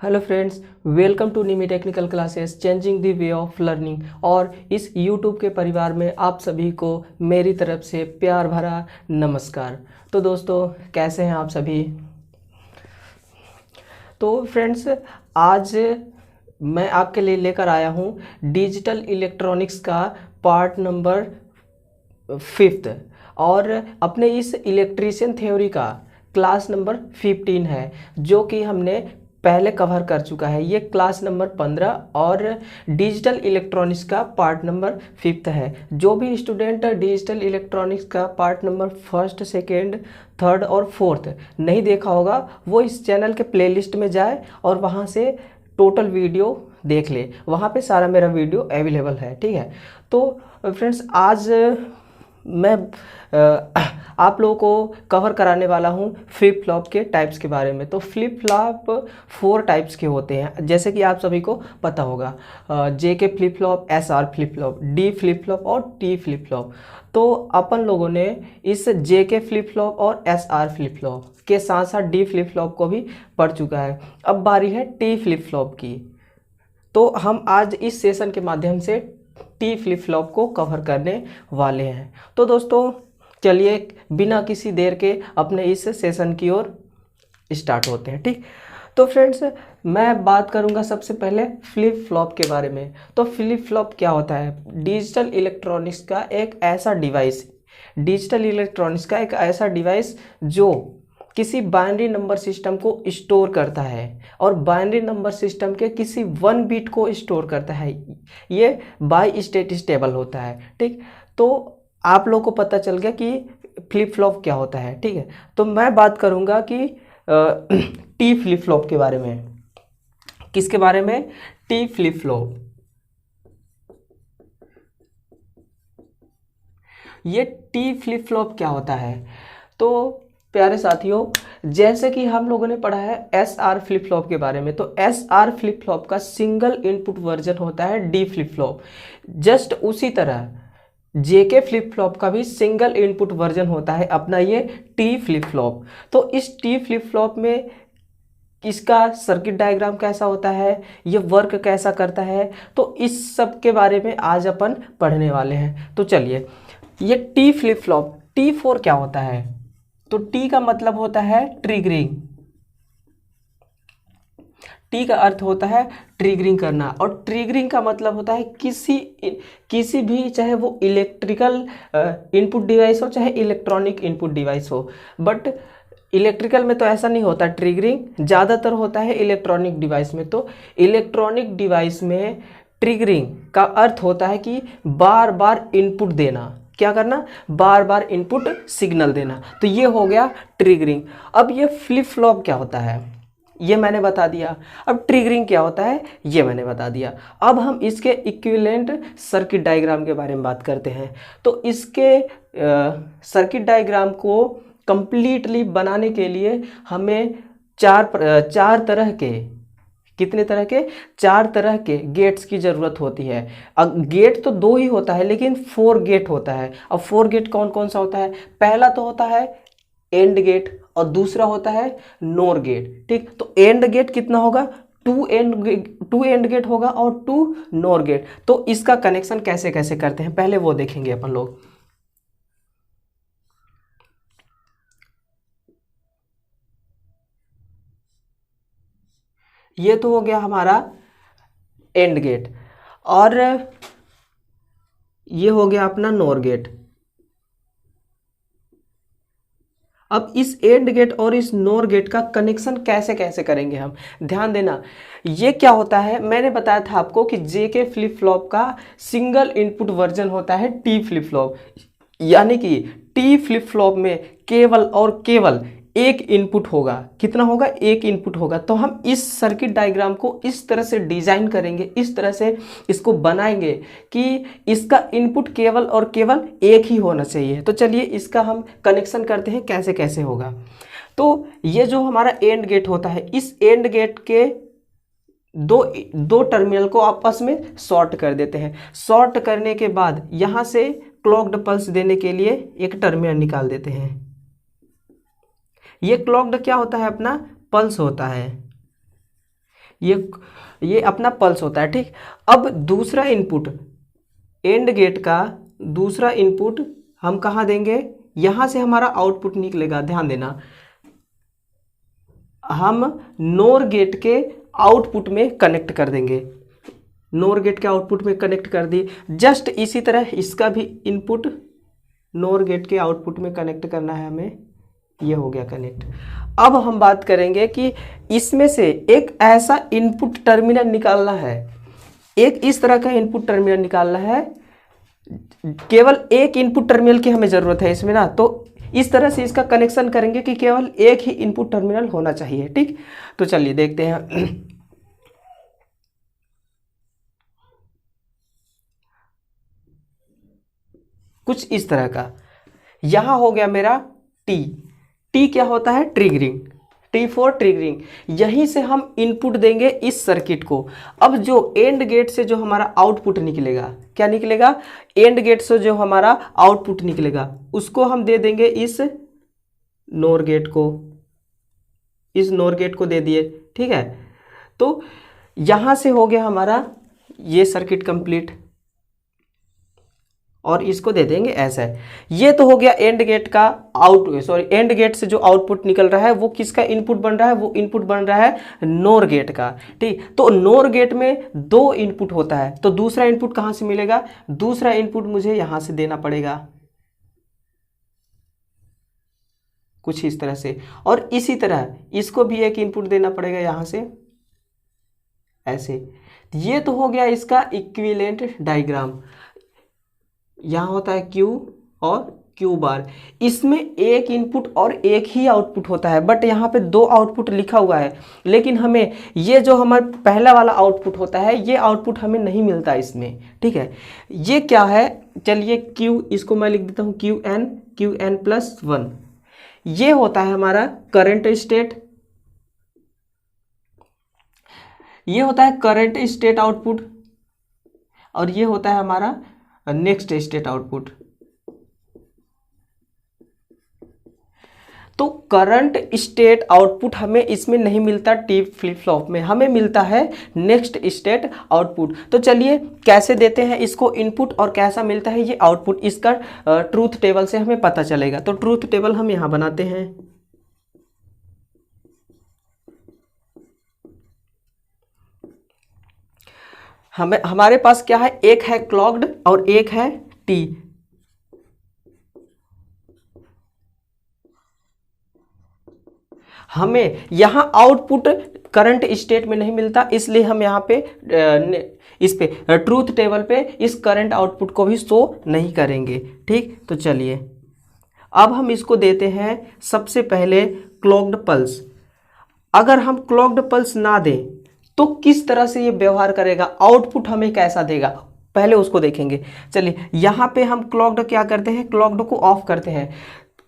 Hello friends, welcome to Nimi technical classes changing the way of learning. और इस YouTube के परिवार में आप सभी को मेरी तरफ से प्यार भरा नमस्कार। तो दोस्तों, कैसे हैं आप सभी? तो फ्रेंड्स, आज मैं आपके लिए लेकर आया हूँ डिजिटल इलेक्ट्रॉनिक्स का पार्ट नंबर 5th। और अपने इस इलेक्ट्रीशियन थ्योरी का क्लास नंबर 15 है, जो कि हमने पहले कवर कर चुका है। ये क्लास नंबर 15 और डिजिटल इलेक्ट्रॉनिक्स का पार्ट नंबर 5th है। जो भी स्टूडेंट डिजिटल इलेक्ट्रॉनिक्स का part number 1st, 2nd, 3rd और 4th नहीं देखा होगा, वो इस चैनल के प्लेलिस्ट में जाए और वहाँ से टोटल वीडियो देख ले। वहाँ पे सारा मेरा वीडियो अवेलेबल है, ठीक है। तो फ्रेंड्स, आज मैं आप लोगों को कवर कराने वाला हूँ फ्लिप फ्लॉप के टाइप्स के बारे में। तो फ्लिप फ्लॉप 4 टाइप्स के होते हैं, जैसे कि आप सभी को पता होगा। JK flip flop, SR flip flop, D flip flop और T फ्लिप फ्लॉप। तो अपन लोगों ने इस JK फ्लिप फ्लॉप और SR फ्लिप फ्लॉप के साथ साथ D फ्लिप फ्लॉप को भी पढ़ चुका है। अब बारी है T फ्लिप फ्लॉप की। तो हम आज इस सेशन के माध्यम से T फ्लिप फ्लॉप को कवर करने वाले हैं। तो दोस्तों, चलिए बिना किसी देर के अपने इस सेशन की ओर स्टार्ट होते हैं, ठीक। तो फ्रेंड्स, मैं बात करूंगा सबसे पहले फ्लिप फ्लॉप के बारे में। तो फ्लिप फ्लॉप क्या होता है? डिजिटल इलेक्ट्रॉनिक्स का एक ऐसा डिवाइस जो किसी बाइनरी नंबर सिस्टम को स्टोर करता है और बाइनरी नंबर सिस्टम के किसी 1 बिट को स्टोर करता है। ये बाई स्टेट स्टेबल होता है, ठीक। तो आप लोगों को पता चल गया कि फ्लिप फ्लॉप क्या होता है, ठीक है। तो मैं बात करूंगा कि टी फ्लिप फ्लॉप के बारे में। किसके बारे में? T flip flop. ये टी फ्लिप फ्लॉप क्या होता है? तो प्यारे साथियों, जैसे कि हम लोगों ने पढ़ा है SR फ्लिप फ्लॉप के बारे में, तो SR फ्लिप फ्लॉप का सिंगल इनपुट वर्जन होता है D फ्लिप फ्लॉप। जस्ट उसी तरह JK फ्लिप फ्लॉप का भी सिंगल इनपुट वर्जन होता है अपना ये T फ्लिप फ्लॉप। तो इस T फ्लिप फ्लॉप में इसका सर्किट डायग्राम कैसा होता है, ये वर्क कैसा करता है, तो इस सब के बारे में आज अपन पढ़ने वाले हैं। तो चलिए, ये T फ्लिप फ्लॉप T4 क्या होता है? तो T का मतलब होता है ट्रिगरिंग। T का अर्थ होता है ट्रिगरिंग करना, और ट्रिगरिंग का मतलब होता है किसी भी, चाहे वो इलेक्ट्रिकल इनपुट डिवाइस हो चाहे इलेक्ट्रॉनिक इनपुट डिवाइस हो। बट इलेक्ट्रिकल में तो ऐसा नहीं होता, ट्रिगरिंग ज़्यादातर होता है इलेक्ट्रॉनिक डिवाइस में। तो इलेक्ट्रॉनिक डिवाइस में ट्रिगरिंग का अर्थ होता है कि बार बार इनपुट देना। क्या करना? बार बार इनपुट सिग्नल देना। तो ये हो गया ट्रिगरिंग। अब ये फ्लिप फ्लॉप क्या होता है ये मैंने बता दिया। अब ट्रिगरिंग क्या होता है ये मैंने बता दिया। अब हम इसके इक्विवेलेंट सर्किट डायग्राम के बारे में बात करते हैं। तो इसके सर्किट डायग्राम को कंप्लीटली बनाने के लिए हमें चार तरह के, कितने तरह के? 4 तरह के गेट्स की ज़रूरत होती है। अब गेट तो 2 ही होता है, लेकिन 4 गेट होता है। अब 4 गेट कौन कौन सा होता है? पहला तो होता है एंड गेट और दूसरा होता है नोर गेट, ठीक। तो एंड गेट कितना होगा? 2 एंड गेट होगा और 2 नोर गेट। तो इसका कनेक्शन कैसे कैसे करते हैं पहले वो देखेंगे अपन लोग। ये तो हो गया हमारा एंड गेट, और ये हो गया अपना नोर गेट। अब इस एंड गेट और इस नोर गेट का कनेक्शन कैसे कैसे करेंगे हम? ध्यान देना, ये क्या होता है? मैंने बताया था आपको कि JK फ्लिप फ्लॉप का सिंगल इनपुट वर्जन होता है T फ्लिप फ्लॉप। यानी कि T फ्लिप फ्लॉप में केवल और केवल एक इनपुट होगा। कितना होगा? एक इनपुट होगा। तो हम इस सर्किट डायग्राम को इस तरह से डिजाइन करेंगे, इस तरह से इसको बनाएंगे कि इसका इनपुट केवल और केवल एक ही होना चाहिए। तो चलिए इसका हम कनेक्शन करते हैं कैसे कैसे होगा। तो ये जो हमारा एंड गेट होता है, इस एंड गेट के दो टर्मिनल को आपस में शॉर्ट कर देते हैं। शॉर्ट करने के बाद यहाँ से क्लॉक्ड पल्स देने के लिए एक टर्मिनल निकाल देते हैं। ये क्लॉक्ड क्या होता है? अपना पल्स होता है। ये अपना पल्स होता है, ठीक। अब दूसरा इनपुट, एंड गेट का दूसरा इनपुट हम कहाँ देंगे, यहाँ से हमारा आउटपुट निकलेगा, ध्यान देना। हम नोर गेट के आउटपुट में कनेक्ट कर देंगे, नोर गेट के आउटपुट में कनेक्ट कर दिए। जस्ट इसी तरह इसका भी इनपुट नोर गेट के आउटपुट में कनेक्ट करना है हमें, ये हो गया कनेक्ट। अब हम बात करेंगे कि इसमें से एक ऐसा इनपुट टर्मिनल निकालना है, एक इस तरह का इनपुट टर्मिनल निकालना है। केवल एक इनपुट टर्मिनल की हमें ज़रूरत है इसमें ना, तो इस तरह से इसका कनेक्शन करेंगे कि केवल एक ही इनपुट टर्मिनल होना चाहिए, ठीक। तो चलिए देखते हैं। कुछ इस तरह का, यहां हो गया मेरा टी। टी क्या होता है, ट्रिगरिंग, टी फॉर ट्रिगरिंग। यहीं से हम इनपुट देंगे इस सर्किट को। अब जो एंड गेट से जो हमारा आउटपुट निकलेगा, क्या निकलेगा, एंड गेट से जो हमारा आउटपुट निकलेगा उसको हम दे देंगे इस नोर गेट को, इस नोर गेट को दे दिए, ठीक है। तो यहां से हो गया हमारा ये सर्किट कंप्लीट, और इसको दे देंगे ऐसा है। ये तो हो गया एंड गेट का एंड गेट से जो आउटपुट निकल रहा है वो किसका इनपुट बन रहा है, वो इनपुट बन रहा है नोर गेट का, ठीक। तो नोर गेट में दो इनपुट होता है, तो दूसरा इनपुट कहां से मिलेगा, दूसरा इनपुट मुझे यहां से देना पड़ेगा कुछ इस तरह से, और इसी तरह इसको भी एक इनपुट देना पड़ेगा यहां से ऐसे। ये तो हो गया इसका इक्विवेलेंट डायग्राम। यहाँ होता है Q और Q बार, इसमें एक इनपुट और एक ही आउटपुट होता है, बट यहाँ पे दो आउटपुट लिखा हुआ है, लेकिन हमें ये जो हमारा पहला वाला आउटपुट होता है ये आउटपुट हमें नहीं मिलता इसमें, ठीक है। ये क्या है, चलिए Q, इसको मैं लिख देता हूँ Qn+1। ये होता है हमारा करंट स्टेट, ये होता है करंट स्टेट आउटपुट, और ये होता है हमारा नेक्स्ट स्टेट आउटपुट। तो करंट स्टेट आउटपुट हमें इसमें नहीं मिलता टी फ्लिप फ्लॉप में, हमें मिलता है नेक्स्ट स्टेट आउटपुट। तो चलिए कैसे देते हैं इसको इनपुट और कैसा मिलता है ये आउटपुट, इसका ट्रूथ टेबल से हमें पता चलेगा। तो ट्रूथ टेबल हम यहां बनाते हैं। हमारे पास क्या है, एक है क्लॉक्ड और एक है टी। हमें यहां आउटपुट करंट स्टेट में नहीं मिलता, इसलिए हम यहां पे इस पे ट्रूथ टेबल पे इस करंट आउटपुट को भी शो नहीं करेंगे, ठीक। तो चलिए अब हम इसको देते हैं सबसे पहले क्लॉक्ड पल्स। अगर हम क्लॉक्ड पल्स ना दें तो किस तरह से ये व्यवहार करेगा, आउटपुट हमें कैसा देगा, पहले उसको देखेंगे। चलिए यहाँ पे हम क्लॉक्ड क्या करते हैं, क्लॉक्ड को ऑफ करते हैं।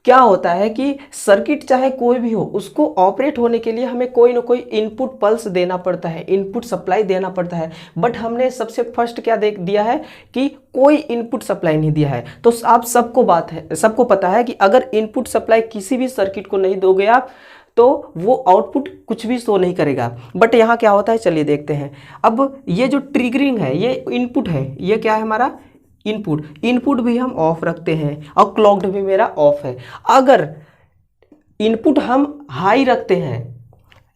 क्या होता है कि सर्किट चाहे कोई भी हो, उसको ऑपरेट होने के लिए हमें कोई ना कोई इनपुट पल्स देना पड़ता है, इनपुट सप्लाई देना पड़ता है। बट हमने सबसे फर्स्ट क्या देख दिया है कि कोई इनपुट सप्लाई नहीं दिया है। तो आप सबको पता है कि अगर इनपुट सप्लाई किसी भी सर्किट को नहीं दोगे आप तो वो आउटपुट कुछ भी शो नहीं करेगा। बट यहाँ क्या होता है, चलिए देखते हैं। अब ये जो ट्रिगरिंग है ये इनपुट है, ये क्या है हमारा इनपुट भी हम ऑफ रखते हैं और क्लॉक्ड भी मेरा ऑफ है। अगर इनपुट हम हाई रखते हैं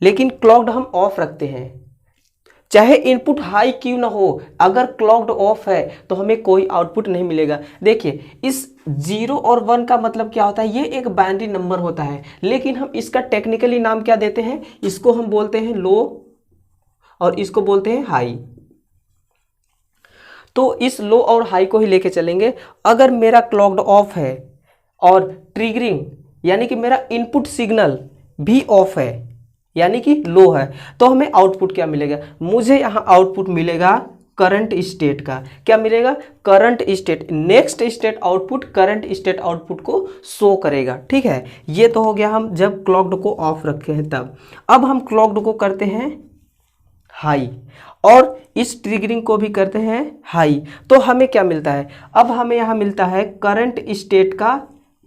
लेकिन क्लॉक्ड हम ऑफ रखते हैं, चाहे इनपुट हाई क्यों ना हो, अगर क्लॉक्ड ऑफ है तो हमें कोई आउटपुट नहीं मिलेगा। देखिए इस 0 और 1 का मतलब क्या होता है, ये एक बाइनरी नंबर होता है, लेकिन हम इसका टेक्निकली नाम क्या देते हैं, इसको हम बोलते हैं लो और इसको बोलते हैं हाई। तो इस लो और हाई को ही लेके चलेंगे। अगर मेरा क्लॉक्ड ऑफ है और ट्रिगरिंग यानी कि मेरा इनपुट सिग्नल भी ऑफ है यानी कि लो है, तो हमें आउटपुट क्या मिलेगा, मुझे यहाँ आउटपुट मिलेगा करंट स्टेट का। क्या मिलेगा, current state, next state output current state output को शो करेगा, ठीक है। ये तो हो गया हम जब क्लॉक्ड को ऑफ रखे हैं तब। अब हम क्लॉक्ड को करते हैं हाई और इस ट्रिगरिंग को भी करते हैं हाई, तो हमें क्या मिलता है, अब हमें यहाँ मिलता है करंट स्टेट का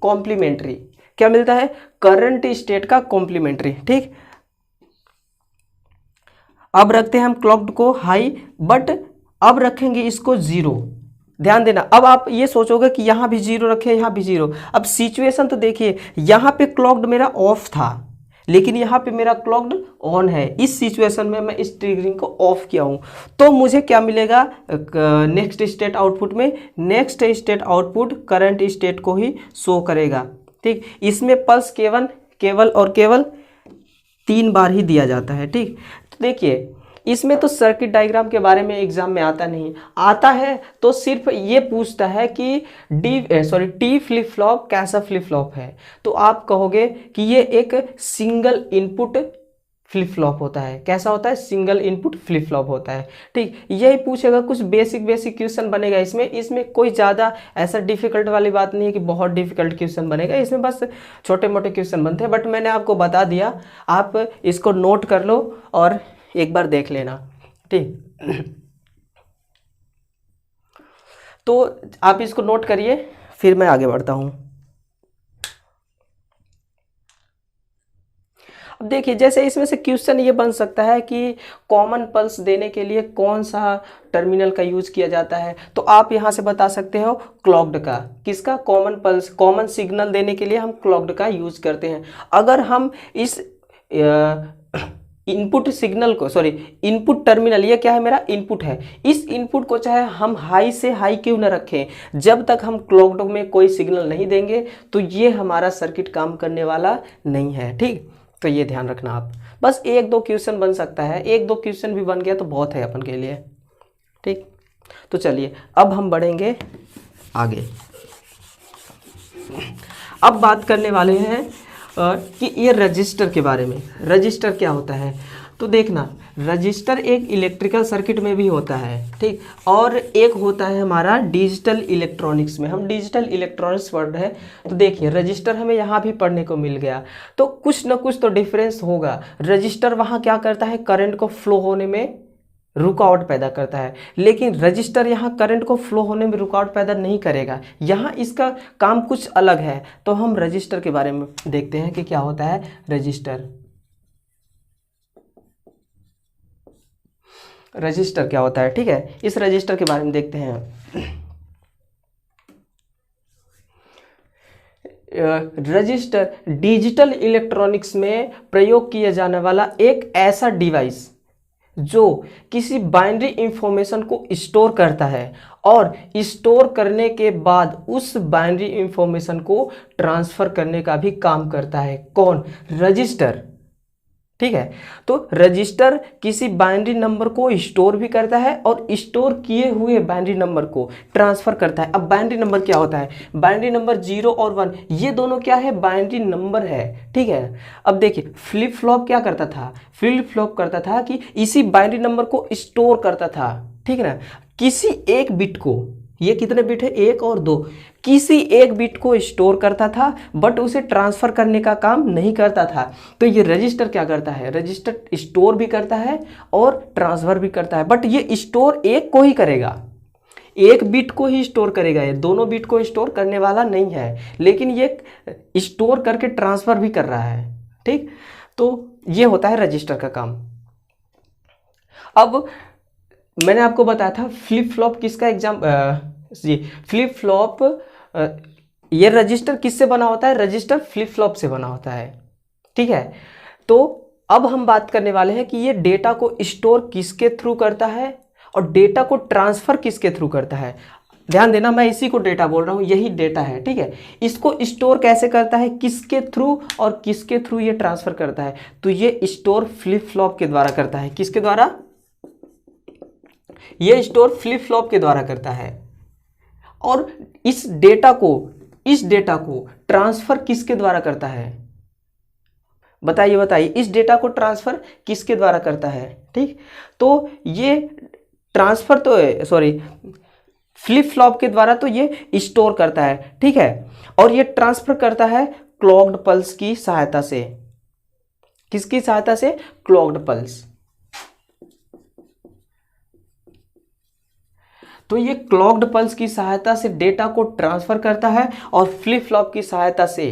कॉम्प्लीमेंट्री। क्या मिलता है, करंट स्टेट का कॉम्प्लीमेंट्री, ठीक। अब रखते हैं हम क्लॉक्ड को हाई, बट अब रखेंगे इसको जीरो। ध्यान देना, अब आप ये सोचोगे कि यहाँ भी जीरो रखे, यहाँ भी जीरो। अब सिचुएशन तो देखिए, यहाँ पे क्लॉक्ड मेरा ऑफ था, लेकिन यहाँ पे मेरा क्लॉक्ड ऑन है। इस सिचुएशन में मैं इस ट्रिगरिंग को ऑफ किया हूँ, तो मुझे क्या मिलेगा नेक्स्ट स्टेट आउटपुट में? Next state output current state को ही शो करेगा। ठीक, इसमें पल्स केवल और केवल 3 बार ही दिया जाता है। ठीक, तो देखिए इसमें तो सर्किट डायग्राम के बारे में एग्जाम में आता नहीं, आता है तो सिर्फ ये पूछता है कि टी फ्लिप फ्लॉप कैसा फ्लिप फ्लॉप है। तो आप कहोगे कि ये एक सिंगल इनपुट फ्लिप फ्लॉप होता है। कैसा होता है? सिंगल इनपुट फ्लिप फ्लॉप होता है। ठीक, यही पूछेगा, कुछ बेसिक क्वेश्चन बनेगा इसमें कोई ज़्यादा ऐसा डिफिकल्ट वाली बात नहीं है कि बहुत डिफिकल्ट क्वेश्चन बनेगा, इसमें बस छोटे मोटे क्वेश्चन बनते हैं। बट मैंने आपको बता दिया, आप इसको नोट कर लो और एक बार देख लेना। ठीक, तो आप इसको नोट करिए, फिर मैं आगे बढ़ता हूं। अब देखिए, जैसे इसमें से क्वेश्चन ये बन सकता है कि कॉमन पल्स देने के लिए कौन सा टर्मिनल का यूज किया जाता है, तो आप यहां से बता सकते हो क्लॉक्ड का। किसका? कॉमन पल्स, कॉमन सिग्नल देने के लिए हम क्लॉक्ड का यूज करते हैं। अगर हम इस इनपुट सिग्नल को, इनपुट टर्मिनल, ये क्या है? मेरा इनपुट है। इस इनपुट को चाहे हम हाई से हाई क्यों न रखें, जब तक हम क्लॉक्ड में कोई सिग्नल नहीं देंगे तो ये हमारा सर्किट काम करने वाला नहीं है। ठीक, तो ये ध्यान रखना आप। बस 1-2 क्वेश्चन बन सकता है, 1-2 क्वेश्चन भी बन गया तो बहुत है अपन के लिए। ठीक, तो चलिए अब हम बढ़ेंगे आगे। अब बात करने वाले हैं कि ये रजिस्टर के बारे में। रजिस्टर क्या होता है? तो देखना, रजिस्टर एक इलेक्ट्रिकल सर्किट में भी होता है। ठीक, और एक होता है हमारा डिजिटल इलेक्ट्रॉनिक्स में। हम डिजिटल इलेक्ट्रॉनिक्स पढ़ रहे हैं, तो देखिए रजिस्टर हमें यहाँ भी पढ़ने को मिल गया, तो कुछ ना कुछ तो डिफरेंस होगा। रजिस्टर वहाँ क्या करता है? करंट को फ्लो होने में रुकावट पैदा करता है, लेकिन रजिस्टर यहाँ करंट को फ्लो होने में रुकावट पैदा नहीं करेगा। यहाँ इसका काम कुछ अलग है। तो हम रजिस्टर के बारे में देखते हैं कि क्या होता है रजिस्टर। रजिस्टर क्या होता है? ठीक है, इस रजिस्टर के बारे में देखते हैं। रजिस्टर डिजिटल इलेक्ट्रॉनिक्स में प्रयोग किया जाने वाला एक ऐसा डिवाइस जो किसी बाइनरी इंफॉर्मेशन को स्टोर करता है और स्टोर करने के बाद उस बाइनरी इंफॉर्मेशन को ट्रांसफर करने का भी काम करता है। कौन? रजिस्टर। ठीक है, तो रजिस्टर किसी बाइनरी नंबर को स्टोर भी करता है और स्टोर किए हुए बाइनरी नंबर को ट्रांसफर करता है। अब बाइनरी नंबर क्या होता है? बाइनरी नंबर 0 और 1, ये दोनों क्या है? बाइनरी नंबर है। ठीक है, अब देखिए फ्लिप फ्लॉप क्या करता था? फ्लिप फ्लॉप करता था कि इसी बाइनरी नंबर को स्टोर करता था। ठीक है ना, किसी एक बिट को, ये कितने बिट है? 1 और 2, किसी एक बिट को स्टोर करता था, बट उसे ट्रांसफर करने का काम नहीं करता था। तो ये रजिस्टर क्या करता है? रजिस्टर स्टोर भी करता है और ट्रांसफर भी करता है, बट ये स्टोर एक को ही करेगा, एक बिट को ही स्टोर करेगा। ये दोनों बिट को स्टोर करने वाला नहीं है, लेकिन ये स्टोर करके ट्रांसफर भी कर रहा है। ठीक, तो ये होता है रजिस्टर का काम। अब मैंने आपको बताया था फ्लिप फ्लॉप किसका एग्जाम, फ्लिप फ्लॉप, ये रजिस्टर किससे बना होता है? रजिस्टर फ्लिप फ्लॉप से बना होता है। ठीक है, तो अब हम बात करने वाले हैं कि ये डेटा को स्टोर किसके थ्रू करता है और डेटा को ट्रांसफर किसके थ्रू करता है। ध्यान देना, मैं इसी को डेटा बोल रहा हूं, यही डेटा है। ठीक है, इसको स्टोर कैसे करता है, किसके थ्रू, और किसके थ्रू ये ट्रांसफर करता है? तो ये स्टोर फ्लिप फ्लॉप के द्वारा करता है। किसके द्वारा? ये स्टोर फ्लिप फ्लॉप के द्वारा करता है। और इस डेटा को ट्रांसफर किसके द्वारा करता है? बताइए, इस डेटा को ट्रांसफर किसके द्वारा करता है? ठीक, तो ये ट्रांसफर तो फ्लिप फ्लॉप के द्वारा तो ये स्टोर करता है। ठीक है, और ये ट्रांसफर करता है क्लॉक्ड पल्स की सहायता से। किसकी सहायता से? Clogged pulse. तो ये क्लॉक्ड पल्स की सहायता से डेटा को ट्रांसफर करता है और फ्लिप फ्लॉप की सहायता से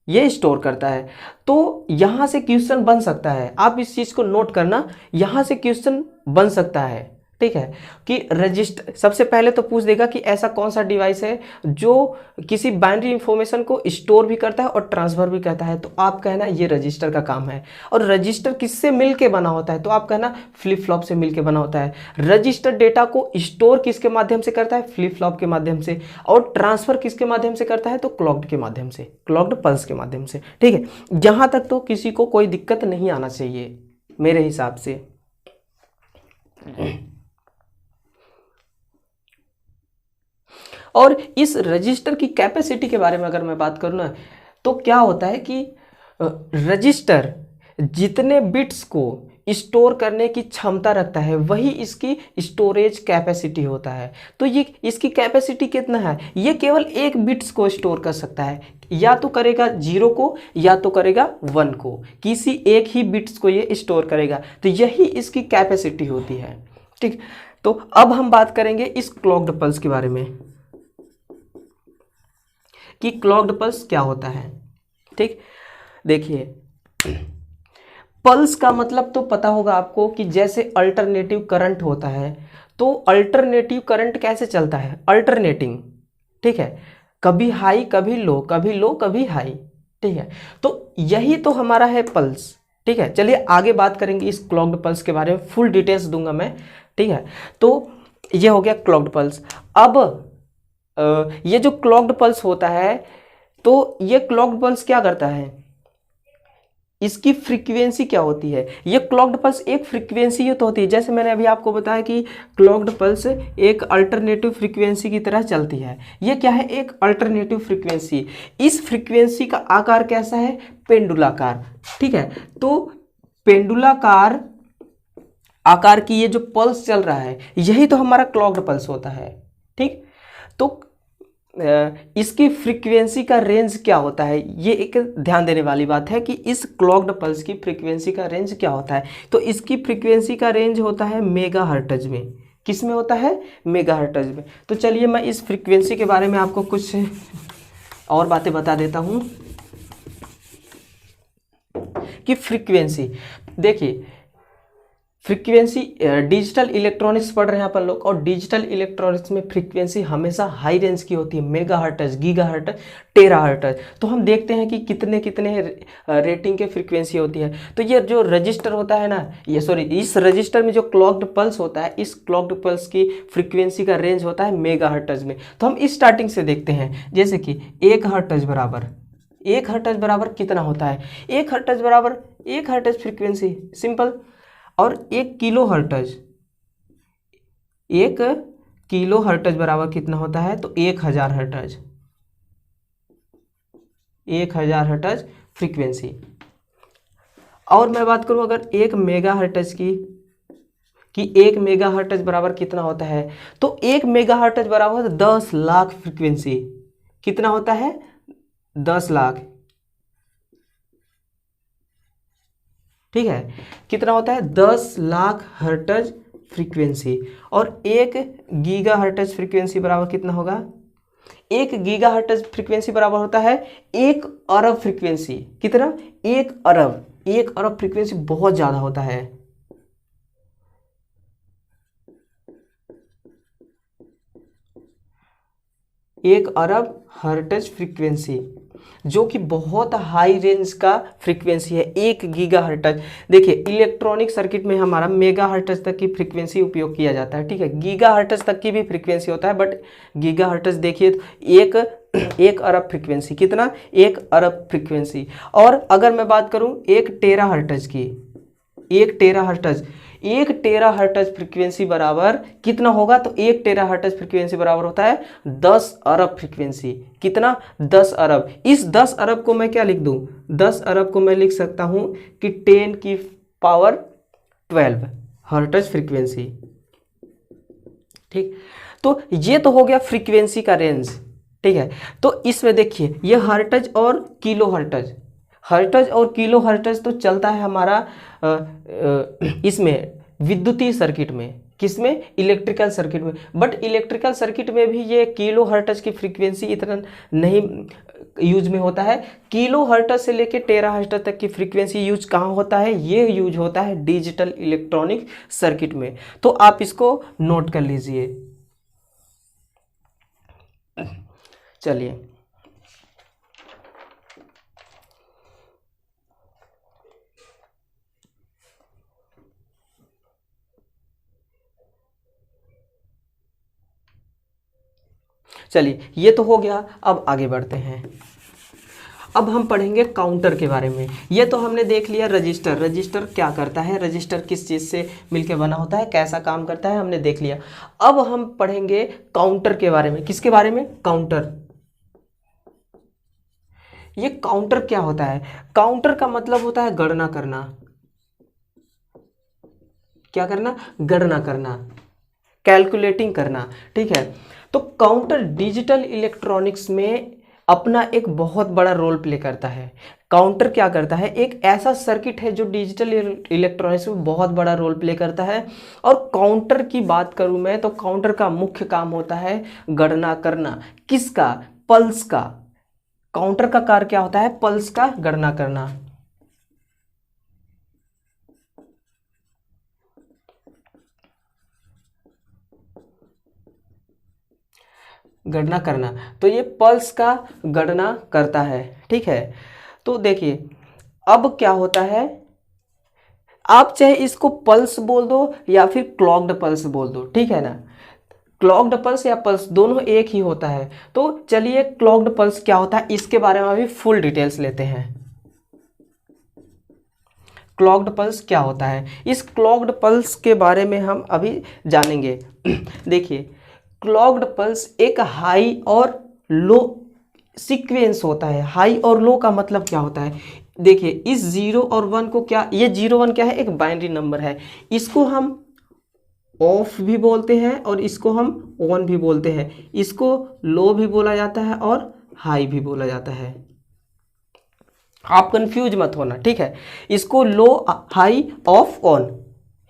ये स्टोर करता है। तो यहाँ से क्वेश्चन बन सकता है, आप इस चीज़ को नोट करना, यहाँ से क्वेश्चन बन सकता है, ठीक है, कि रजिस्टर सबसे पहले तो पूछ देगा कि ऐसा कौन सा डिवाइस है जो किसी बाइनरी इंफॉर्मेशन को स्टोर भी करता है और ट्रांसफर भी करता है, तो आप कहना ये रजिस्टर का काम है। और रजिस्टर किससे मिलके बना होता है, तो आप कहना फ्लिप फ्लॉप से मिलके बना होता है। रजिस्टर डेटा को स्टोर किसके माध्यम से करता है, फ्लिप फ्लॉप के माध्यम से, और ट्रांसफर किसके माध्यम से करता है, तो क्लॉक्ड के माध्यम से, क्लॉक्ड पल्स के माध्यम से, ठीक है। जहां तक तो किसी को कोई दिक्कत नहीं आना चाहिए मेरे हिसाब से। और इस रजिस्टर की कैपेसिटी के बारे में अगर मैं बात करूँ ना, तो क्या होता है कि रजिस्टर जितने बिट्स को स्टोर करने की क्षमता रखता है वही इसकी स्टोरेज कैपेसिटी होता है। तो ये इसकी कैपेसिटी कितना है, ये केवल एक बिट्स को स्टोर कर सकता है, या तो करेगा 0 को या तो करेगा 1 को, किसी एक ही बिट्स को ये स्टोर करेगा, तो यही इसकी कैपेसिटी होती है, ठीक। तो अब हम बात करेंगे इस क्लॉक्ड पल्स के बारे में कि क्लॉक्ड पल्स क्या होता है, ठीक। देखिए, पल्स का मतलब तो पता होगा आपको कि जैसे अल्टरनेटिव करंट होता है, तो अल्टरनेटिव करंट कैसे चलता है, अल्टरनेटिंग, ठीक है, कभी हाई कभी लो, कभी लो कभी हाई, ठीक है। तो यही तो हमारा है पल्स, ठीक है। चलिए आगे बात करेंगे इस क्लॉक्ड पल्स के बारे में, फुल डिटेल्स दूंगा मैं, ठीक है। तो ये हो गया क्लॉक्ड पल्स। अब ये जो क्लॉक्ड पल्स होता है, तो ये क्लॉक्ड पल्स क्या करता है, इसकी फ्रीक्वेंसी क्या होती है, ये क्लॉक्ड पल्स एक फ्रीक्वेंसी ही तो होती है। जैसे मैंने अभी आपको बताया कि क्लॉक्ड पल्स एक अल्टरनेटिव फ्रीक्वेंसी की तरह चलती है, ये क्या है, एक अल्टरनेटिव फ्रीक्वेंसी। इस फ्रीक्वेंसी का आकार कैसा है, पेंडुलाकार, ठीक है। तो पेंडुलाकार आकार की ये जो पल्स चल रहा है, यही तो हमारा क्लॉक्ड पल्स होता है, ठीक। तो इसकी फ्रीक्वेंसी का रेंज क्या होता है, ये एक ध्यान देने वाली बात है कि इस क्लॉक्ड पल्स की फ्रीक्वेंसी का रेंज क्या होता है। तो इसकी फ्रीक्वेंसी का रेंज होता है मेगाहर्ट्ज में। किस में होता है, मेगाहर्ट्ज में। तो चलिए मैं इस फ्रीक्वेंसी के बारे में आपको कुछ और बातें बता देता हूं कि फ्रीक्वेंसी, देखिए फ्रीक्वेंसी, डिजिटल इलेक्ट्रॉनिक्स पढ़ रहे हैं अपन लोग, और डिजिटल इलेक्ट्रॉनिक्स में फ्रीक्वेंसी हमेशा हाई रेंज की होती है, मेगाहर्ट्ज, गीगाहर्ट्ज, टेराहर्ट्ज। तो हम देखते हैं कि कितने कितने रेटिंग के फ्रीक्वेंसी होती है। तो ये जो रजिस्टर होता है ना, ये सॉरी, इस रजिस्टर में जो क्लॉक्ड पल्स होता है, इस क्लॉक्ड पल्स की फ्रीक्वेंसी का रेंज होता है मेगाहर्ट्ज में। तो हम इस स्टार्टिंग से देखते हैं, जैसे कि 1 हर्ट्ज बराबर, 1 हर्ट्ज बराबर कितना होता है, 1 हर्ट्ज बराबर 1 हर्ट्ज फ्रीक्वेंसी, सिंपल। और 1 किलो हर्ट्ज, 1 किलो हर्ट्ज बराबर कितना होता है, तो 1000 हर्ट्ज, 1000 हर्ट्ज फ्रीक्वेंसी। और मैं बात करूं अगर 1 मेगा हर्ट्ज की, कि 1 मेगा हर्ट्ज बराबर कितना होता है, तो 1 मेगा हर्ट्ज बराबर 10 लाख फ्रीक्वेंसी। कितना होता है, 10 लाख, ठीक है। कितना होता है, 10 लाख हर्ट्ज फ्रीक्वेंसी। और 1 गीगा हर्ट्ज फ्रीक्वेंसी बराबर कितना होगा, 1 गीगा हर्ट्ज फ्रीक्वेंसी बराबर होता है 1 अरब फ्रीक्वेंसी। कितना, 1 अरब, 1 अरब फ्रीक्वेंसी बहुत ज्यादा होता है। एक अरब हर्ट्ज फ्रीक्वेंसी, जो कि बहुत हाई रेंज का फ्रीक्वेंसी है, 1 गीगा हर्ट्ज। देखिए इलेक्ट्रॉनिक सर्किट में हमारा मेगा हर्ट्ज तक की फ्रीक्वेंसी उपयोग किया जाता है, ठीक है। गीगा हर्ट्ज तक की भी फ्रीक्वेंसी होता है, बट गीगा हर्ट्ज देखिए तो 1 अरब फ्रीक्वेंसी, कितना, 1 अरब फ्रीक्वेंसी। और अगर मैं बात करूं 1 टेरा हर्ट्ज की, 1 टेरा हर्ट्ज, 1 टेरा हर्ट्ज फ्रीक्वेंसी बराबर कितना होगा, तो 1 टेरा हर्ट्ज फ्रीक्वेंसी बराबर होता है 10 अरब फ्रीक्वेंसी। कितना, 10 अरब। इस 10 अरब को मैं क्या लिख दूं, 10 अरब को मैं लिख सकता हूं कि 10 की पावर 12 हर्ट्ज फ्रीक्वेंसी, ठीक। तो ये तो हो गया फ्रीक्वेंसी का रेंज, ठीक है। तो इसमें देखिए ये हर्ट्ज और किलो हर्ट्ज, हर्ट्ज और किलो हर्ट्ज तो चलता है हमारा इसमें विद्युतीय सर्किट में। किसमें? इलेक्ट्रिकल सर्किट में। बट इलेक्ट्रिकल सर्किट में भी ये किलो हर्ट्ज की फ्रीक्वेंसी इतना नहीं यूज में होता है। किलो हर्ट्ज से लेके टेरा हर्ट्ज तक की फ्रीक्वेंसी यूज कहाँ होता है? ये यूज होता है डिजिटल इलेक्ट्रॉनिक सर्किट में। तो आप इसको नोट कर लीजिए। चलिए ये तो हो गया। अब आगे बढ़ते हैं। अब हम पढ़ेंगे काउंटर के बारे में। ये तो हमने देख लिया रजिस्टर। रजिस्टर क्या करता है, रजिस्टर किस चीज़ से मिलकर बना होता है, कैसा काम करता है, हमने देख लिया। अब हम पढ़ेंगे काउंटर के बारे में। किसके बारे में? काउंटर। ये काउंटर क्या होता है? काउंटर का मतलब होता है गणना करना। क्या करना? गणना करना, कैलकुलेटिंग करना। ठीक है, तो काउंटर डिजिटल इलेक्ट्रॉनिक्स में अपना एक बहुत बड़ा रोल प्ले करता है। काउंटर क्या करता है? एक ऐसा सर्किट है जो डिजिटल इलेक्ट्रॉनिक्स में बहुत बड़ा रोल प्ले करता है। और काउंटर की बात करूं मैं तो काउंटर का मुख्य काम होता है गणना करना। किसका? पल्स का। काउंटर का कार्य क्या होता है? पल्स का गणना करना। गणना करना, तो ये पल्स का गणना करता है। ठीक है, तो देखिए अब क्या होता है, आप चाहे इसको पल्स बोल दो या फिर क्लॉक्ड पल्स बोल दो। ठीक है ना, क्लॉक्ड पल्स या पल्स दोनों एक ही होता है। तो चलिए क्लॉक्ड पल्स क्या होता है इसके बारे में अभी फुल डिटेल्स लेते हैं। क्लॉक्ड पल्स क्या होता है, इस क्लॉक्ड पल्स के बारे में हम अभी जानेंगे। देखिए क्लॉक्ड पल्स एक हाई और लो सीक्वेंस होता है। हाई और लो का मतलब क्या होता है? देखिए इस 0 और 1 को क्या, ये 0 1 क्या है? एक बाइनरी नंबर है। इसको हम ऑफ भी बोलते हैं और इसको हम ऑन भी बोलते हैं। इसको लो भी बोला जाता है और हाई भी बोला जाता है। आप कंफ्यूज मत होना। ठीक है, इसको लो, हाई, ऑफ, ऑन,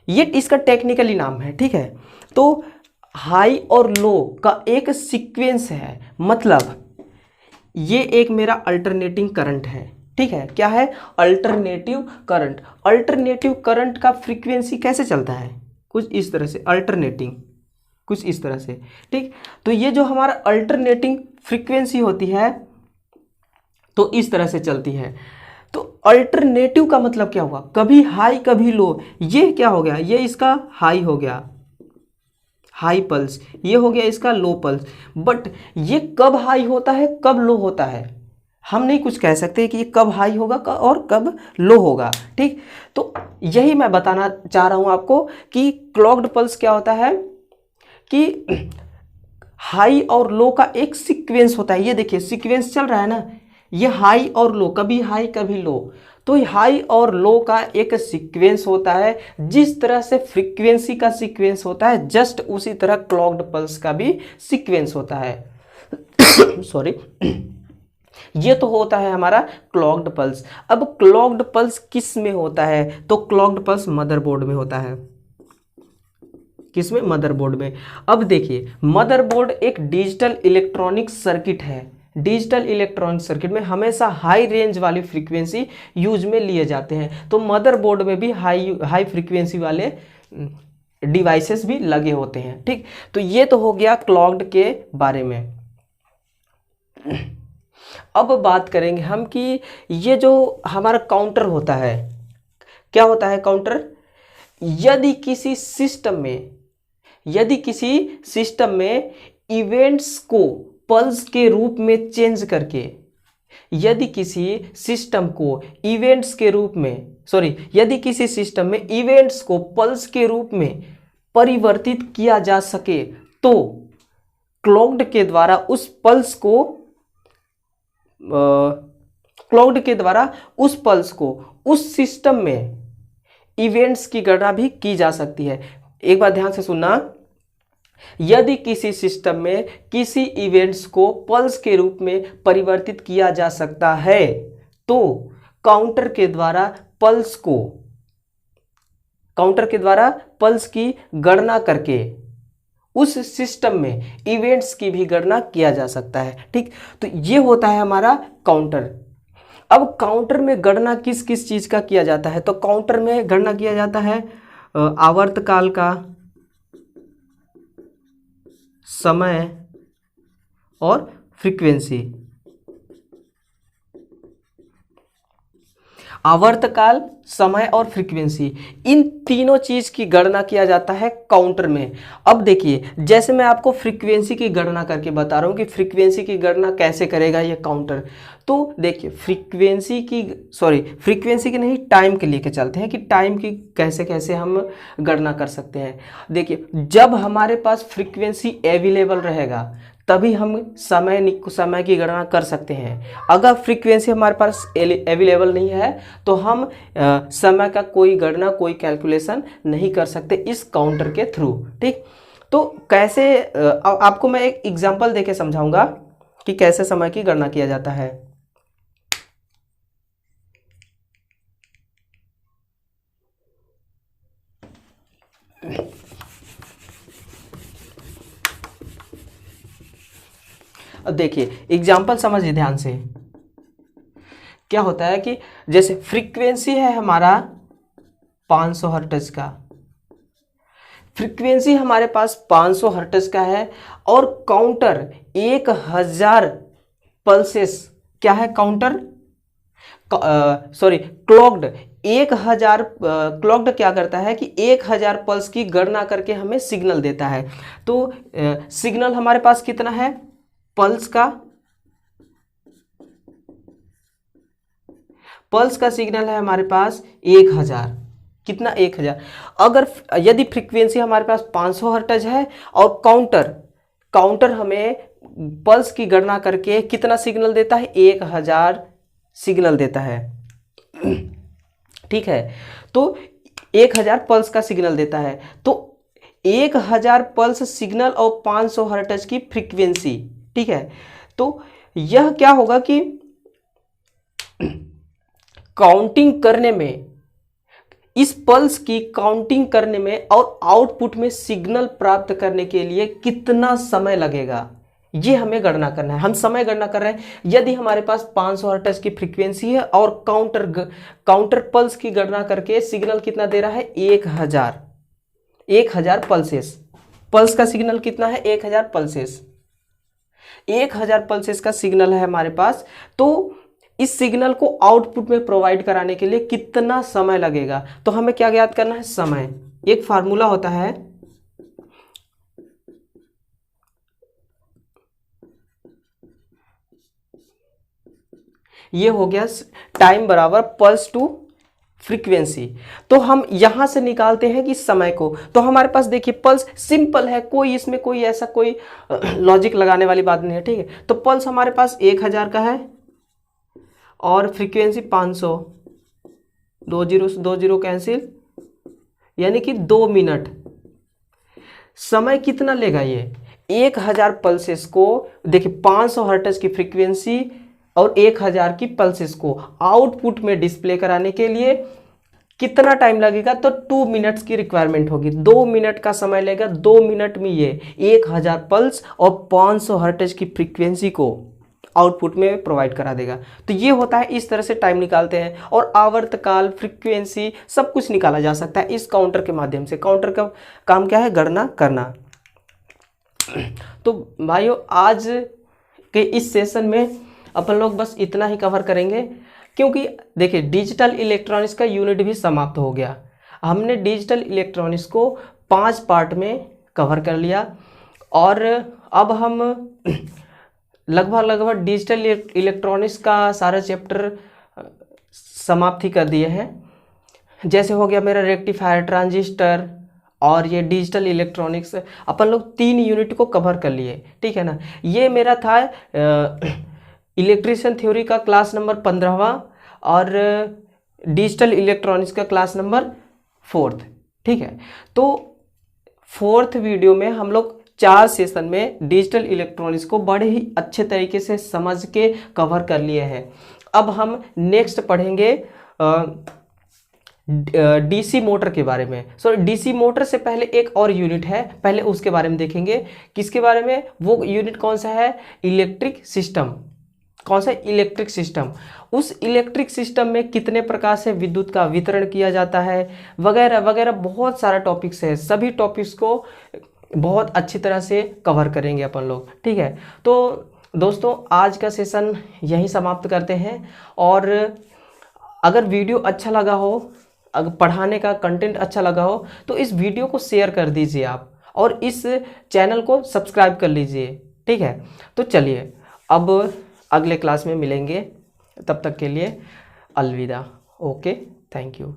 ये इसका टेक्निकली नाम है। ठीक है, तो हाई और लो का एक सीक्वेंस है। मतलब ये एक मेरा अल्टरनेटिंग करंट है। ठीक है, क्या है? Alternative current. अल्टरनेटिव करंट का फ्रीक्वेंसी कैसे चलता है? कुछ इस तरह से, अल्टरनेटिंग, कुछ इस तरह से। ठीक, तो ये जो हमारा अल्टरनेटिंग फ्रीक्वेंसी होती है तो इस तरह से चलती है। तो अल्टरनेटिव का मतलब क्या हुआ? कभी हाई कभी लो। ये क्या हो गया? ये इसका हाई हो गया, हाई पल्स। ये हो गया इसका लो पल्स। बट ये कब हाई होता है कब लो होता है हम नहीं कुछ कह सकते कि ये कब हाई होगा और कब लो होगा। ठीक, तो यही मैं बताना चाह रहा हूं आपको कि क्लॉक्ड पल्स क्या होता है कि हाई और लो का एक सीक्वेंस होता है। ये देखिए सीक्वेंस चल रहा है ना, ये हाई और लो, कभी हाई कभी लो। तो हाई और लो का एक सीक्वेंस होता है। जिस तरह से फ्रीक्वेंसी का सीक्वेंस होता है जस्ट उसी तरह क्लॉक्ड पल्स का भी सीक्वेंस होता है। सॉरी, ये तो होता है हमारा क्लॉक्ड पल्स। अब क्लॉक्ड पल्स किस में होता है? तो क्लॉक्ड पल्स मदरबोर्ड में होता है। किसमें? मदरबोर्ड में। अब देखिए मदरबोर्ड एक डिजिटल इलेक्ट्रॉनिक सर्किट है। डिजिटल इलेक्ट्रॉनिक सर्किट में हमेशा हाई रेंज वाली फ्रीक्वेंसी यूज में लिए जाते हैं। तो मदरबोर्ड में भी हाई फ्रीक्वेंसी वाले डिवाइसेस भी लगे होते हैं। ठीक, तो ये तो हो गया क्लॉक्ड के बारे में। अब बात करेंगे हम कि ये जो हमारा काउंटर होता है, क्या होता है काउंटर? यदि किसी सिस्टम में इवेंट्स को पल्स के रूप में चेंज करके, यदि किसी सिस्टम में इवेंट्स को पल्स के रूप में परिवर्तित किया जा सके तो क्लॉक्ड के द्वारा उस पल्स को उस सिस्टम में इवेंट्स की गणना भी की जा सकती है। एक बार ध्यान से सुनना, यदि किसी सिस्टम में किसी इवेंट्स को पल्स के रूप में परिवर्तित किया जा सकता है तो काउंटर के द्वारा पल्स को काउंटर के द्वारा पल्स की गणना करके उस सिस्टम में इवेंट्स की भी गणना किया जा सकता है। ठीक, तो ये होता है हमारा काउंटर। अब काउंटर में गणना किस किस चीज़ का किया जाता है, तो काउंटर में गणना किया जाता है आवर्तकाल का, समय और फ्रीक्वेंसी। आवर्तकाल, समय और फ्रीक्वेंसी, इन तीनों चीज की गणना किया जाता है काउंटर में। अब देखिए, जैसे मैं आपको फ्रीक्वेंसी की गणना करके बता रहा हूं कि फ्रीक्वेंसी की गणना कैसे करेगा ये काउंटर। तो देखिए फ्रीक्वेंसी की नहीं, टाइम के लेके चलते हैं कि टाइम की कैसे कैसे हम गणना कर सकते हैं। देखिए, जब हमारे पास फ्रीक्वेंसी अवेलेबल रहेगा तभी हम समय की गणना कर सकते हैं। अगर फ्रीक्वेंसी हमारे पास अवेलेबल नहीं है तो हम समय का कोई गणना, कोई कैलकुलेशन नहीं कर सकते इस काउंटर के थ्रू। ठीक, तो कैसे आपको मैं एक एग्जांपल देके समझाऊंगा कि कैसे समय की गणना किया जाता है। अब देखिए एग्जाम्पल समझिए ध्यान से। क्या होता है कि जैसे फ्रीक्वेंसी है हमारा 500 हर्ट्ज का, फ्रीक्वेंसी हमारे पास 500 हर्ट्ज का है और काउंटर 1000 पल्सेस, क्या है काउंटर, क्लॉक्ड 1000, क्लॉक्ड क्या करता है कि 1000 पल्स की गणना करके हमें सिग्नल देता है। तो सिग्नल हमारे पास कितना है, पल्स का सिग्नल है हमारे पास 1000, कितना 1000। अगर यदि फ्रीक्वेंसी हमारे पास 500 हर्ट्ज है और काउंटर हमें पल्स की गणना करके कितना सिग्नल देता है, 1000 सिग्नल देता है। ठीक है, तो 1000 पल्स का सिग्नल देता है। तो 1000 पल्स सिग्नल और 500 हर्ट्ज की फ्रीक्वेंसी। ठीक है, तो यह क्या होगा कि काउंटिंग करने में, इस पल्स की काउंटिंग करने में और आउटपुट में सिग्नल प्राप्त करने के लिए कितना समय लगेगा, ये हमें गणना करना है। हम समय गणना कर रहे हैं। यदि हमारे पास 500 हर्ट्ज की फ्रीक्वेंसी है और काउंटर पल्स की गणना करके सिग्नल कितना दे रहा है, 1000 पल्सेस। पल्स का सिग्नल कितना है, 1000 पल्सेस। 1000 पल्सेस का सिग्नल है हमारे पास। तो इस सिग्नल को आउटपुट में प्रोवाइड कराने के लिए कितना समय लगेगा, तो हमें क्या ज्ञात करना है, समय। एक फार्मूला होता है, ये हो गया टाइम बराबर पल्स टू फ्रीक्वेंसी। तो हम यहां से निकालते हैं कि समय को। तो हमारे पास देखिए पल्स सिंपल है, कोई इसमें कोई ऐसा कोई लॉजिक लगाने वाली बात नहीं है। ठीक है, तो पल्स हमारे पास 1000 का है और फ्रीक्वेंसी 500, 2 0 कैंसिल, यानी कि 2 मिनट। समय कितना लेगा ये, 1000 पल्सेस को, देखिए 500 हर्ट्ज की फ्रीक्वेंसी और 1000 की पल्सेस को आउटपुट में डिस्प्ले कराने के लिए कितना टाइम लगेगा, तो 2 मिनट्स की रिक्वायरमेंट होगी। 2 मिनट का समय लेगा। 2 मिनट में ये 1000 पल्स और 500 हर्ट्ज की फ्रीक्वेंसी को आउटपुट में प्रोवाइड करा देगा। तो ये होता है, इस तरह से टाइम निकालते हैं। और आवर्तकाल, फ्रीक्वेंसी सब कुछ निकाला जा सकता है इस काउंटर के माध्यम से। काउंटर का काम क्या है, गणना करना। तो भाइयों, आज के इस सेशन में अपन लोग बस इतना ही कवर करेंगे, क्योंकि देखिए डिजिटल इलेक्ट्रॉनिक्स का यूनिट भी समाप्त हो गया। हमने डिजिटल इलेक्ट्रॉनिक्स को 5 पार्ट में कवर कर लिया और अब हम लगभग डिजिटल इलेक्ट्रॉनिक्स का सारा चैप्टर समाप्त ही कर दिए हैं। जैसे हो गया मेरा रेक्टिफायर, ट्रांजिस्टर और ये डिजिटल इलेक्ट्रॉनिक्स, अपन लोग 3 यूनिट को कवर कर लिए। ठीक है ना, ये मेरा था इलेक्ट्रिशियन थ्योरी का क्लास नंबर 15वां और डिजिटल इलेक्ट्रॉनिक्स का क्लास नंबर 4th। ठीक है, तो 4th वीडियो में हम लोग 4 सेशन में डिजिटल इलेक्ट्रॉनिक्स को बड़े ही अच्छे तरीके से समझ के कवर कर लिए हैं। अब हम नेक्स्ट पढ़ेंगे डीसी मोटर के बारे में। सॉरी, डीसी मोटर से पहले एक और यूनिट है, पहले उसके बारे में देखेंगे। किसके बारे में? वो यूनिट कौन सा है? Electric system. कौन सा? Electric system. उस इलेक्ट्रिक सिस्टम में कितने प्रकार से विद्युत का वितरण किया जाता है, वगैरह वगैरह, बहुत सारा टॉपिक्स है। सभी टॉपिक्स को बहुत अच्छी तरह से कवर करेंगे अपन लोग, ठीक है। तो दोस्तों, आज का सेशन यहीं समाप्त करते हैं। और अगर वीडियो अच्छा लगा हो, अगर पढ़ाने का कंटेंट अच्छा लगा हो, तो इस वीडियो को शेयर कर दीजिए आप, और इस चैनल को सब्सक्राइब कर लीजिए, ठीक है। तो चलिए, अब अगले क्लास में मिलेंगे, तब तक के लिए अलविदा। Okay, thank you.